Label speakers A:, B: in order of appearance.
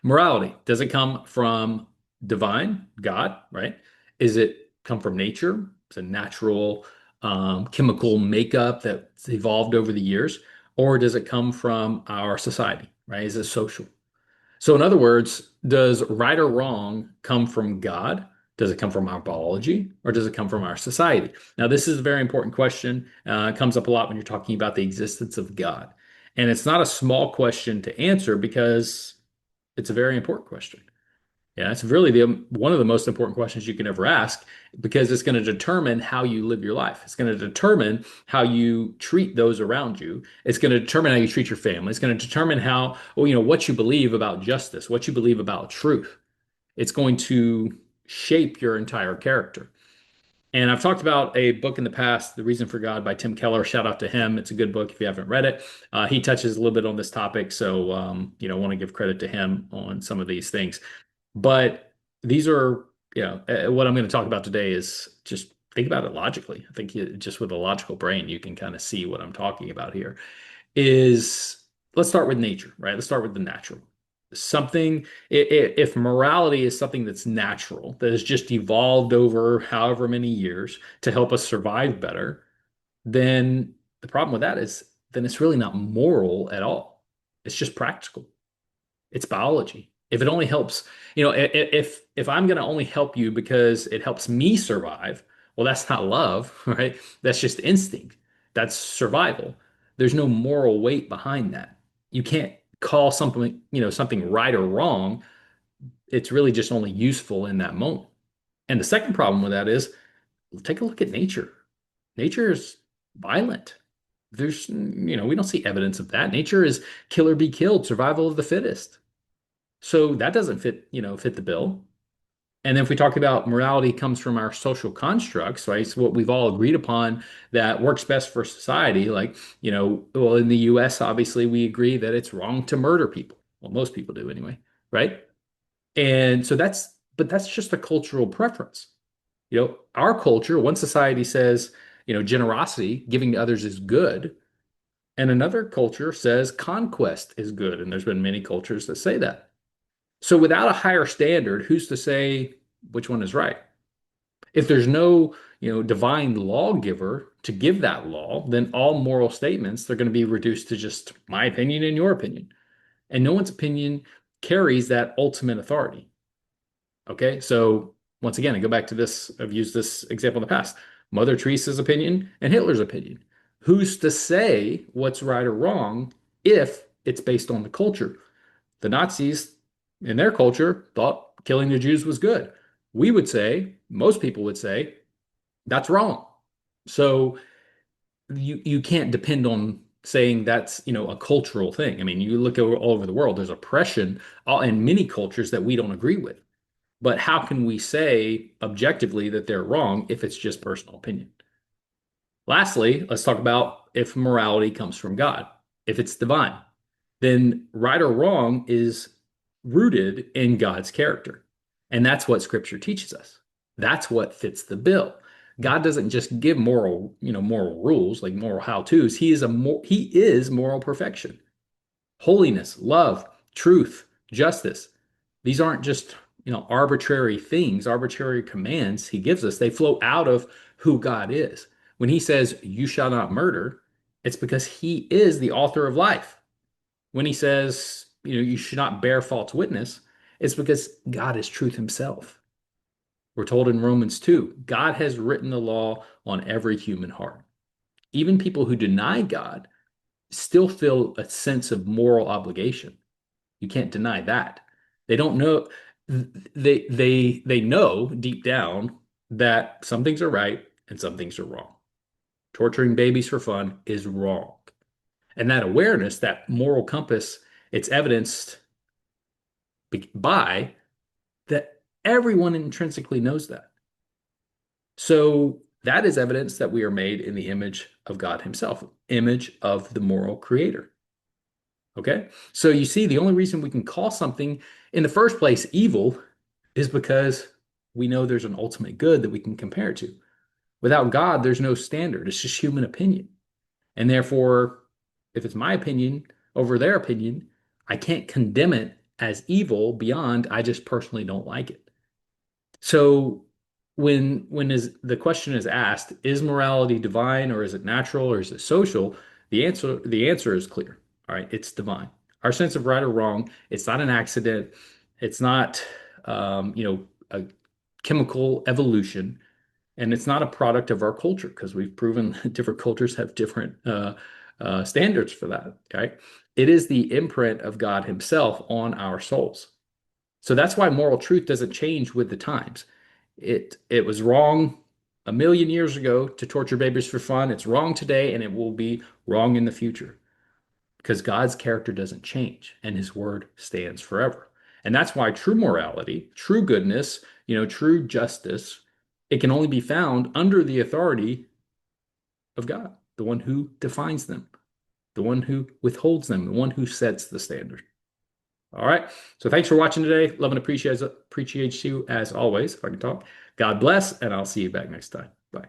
A: Morality, does it come from divine, God, right? Is it come from nature? It's a natural chemical makeup that's evolved over the years. Or does it come from our society, right? Is it social? So, in other words, does right or wrong come from God? Does it come from our biology or does it come from our society? Now, this is a very important question. It comes up a lot when you're talking about the existence of God. And it's not a small question to answer because it's a very important question. Yeah, it's really one of the most important questions you can ever ask because it's going to determine how you live your life. It's going to determine how you treat those around you. It's going to determine how you treat your family. It's going to determine how, well, what you believe about justice, what you believe about truth. It's going to shape your entire character. And I've talked about a book in the past, The Reason for God by Tim Keller. Shout out to him. It's a good book if you haven't read it. He touches a little bit on this topic. So, I want to give credit to him on some of these things. But these are, what I'm going to talk about today is just think about it logically. I think just with a logical brain, you can kind of see what I'm talking about here. Is let's start with nature, right? Let's start with the natural. Something, if morality is something that's natural, that has just evolved over however many years to help us survive better, then the problem with that is then it's really not moral at all. It's just practical. It's biology. If it only helps, if I'm going to only help you because it helps me survive, well, that's not love, right? That's just instinct. That's survival. There's no moral weight behind that. You can't call something right or wrong. It's really just only useful in that moment. And the second problem with that is take a look at nature. Nature is violent. We don't see evidence of that. Nature is kill or be killed, survival of the fittest. So that doesn't fit the bill. And then if we talk about morality comes from our social constructs, right? It's what we've all agreed upon that works best for society. Like, well, in the US, obviously, we agree that it's wrong to murder people. Well, most people do anyway, right? And so but that's just a cultural preference. Our culture, one society says, generosity, giving to others is good. And another culture says conquest is good. And there's been many cultures that say that. So without a higher standard, who's to say which one is right? If there's no, divine lawgiver to give that law, then all moral statements they're going to be reduced to just my opinion and your opinion. And no one's opinion carries that ultimate authority. Okay? So once again, I go back to this, I've used this example in the past. Mother Teresa's opinion and Hitler's opinion. Who's to say what's right or wrong if it's based on the culture? The Nazis, in their culture, thought killing the Jews was good. We would say, most people would say, that's wrong. So you can't depend on saying that's a cultural thing. I mean, you look all over the world, there's oppression in many cultures that we don't agree with. But how can we say objectively that they're wrong if it's just personal opinion? Lastly, let's talk about if morality comes from God, if it's divine, then right or wrong is rooted in God's character. And that's what scripture teaches us. That's what fits the bill. God doesn't just give moral rules like moral how-tos. He is moral perfection. Holiness, love, truth, justice. These aren't just, arbitrary things, arbitrary commands he gives us. They flow out of who God is. When he says, "You shall not murder," it's because he is the author of life. When he says, you should not bear false witness, it's because God is truth himself. We're told in Romans 2, God has written the law on every human heart. Even people who deny God still feel a sense of moral obligation. You can't deny that. They don't know they know deep down that some things are right and some things are wrong. Torturing babies for fun is wrong. And that awareness, that moral compass, it's evidenced by that everyone intrinsically knows that. So that is evidence that we are made in the image of God himself, image of the moral creator. Okay? So you see, the only reason we can call something in the first place evil is because we know there's an ultimate good that we can compare to. Without God, there's no standard. It's just human opinion. And therefore, if it's my opinion over their opinion, I can't condemn it as evil beyond I just personally don't like it. So when is the question is asked, is morality divine or is it natural or is it social? The answer is clear. All right, it's divine. Our sense of right or wrong, it's not an accident. It's not a chemical evolution, and it's not a product of our culture because we've proven that different cultures have different standards for that. Right? It is the imprint of God Himself on our souls. So that's why moral truth doesn't change with the times. It was wrong a million years ago to torture babies for fun. It's wrong today, and it will be wrong in the future because God's character doesn't change and His word stands forever. And that's why true morality, true goodness, true justice, it can only be found under the authority of God, the one who defines them, the one who withholds them, the one who sets the standard. All right. So thanks for watching today. Love and appreciate you as always, if I can talk. God bless, and I'll see you back next time. Bye.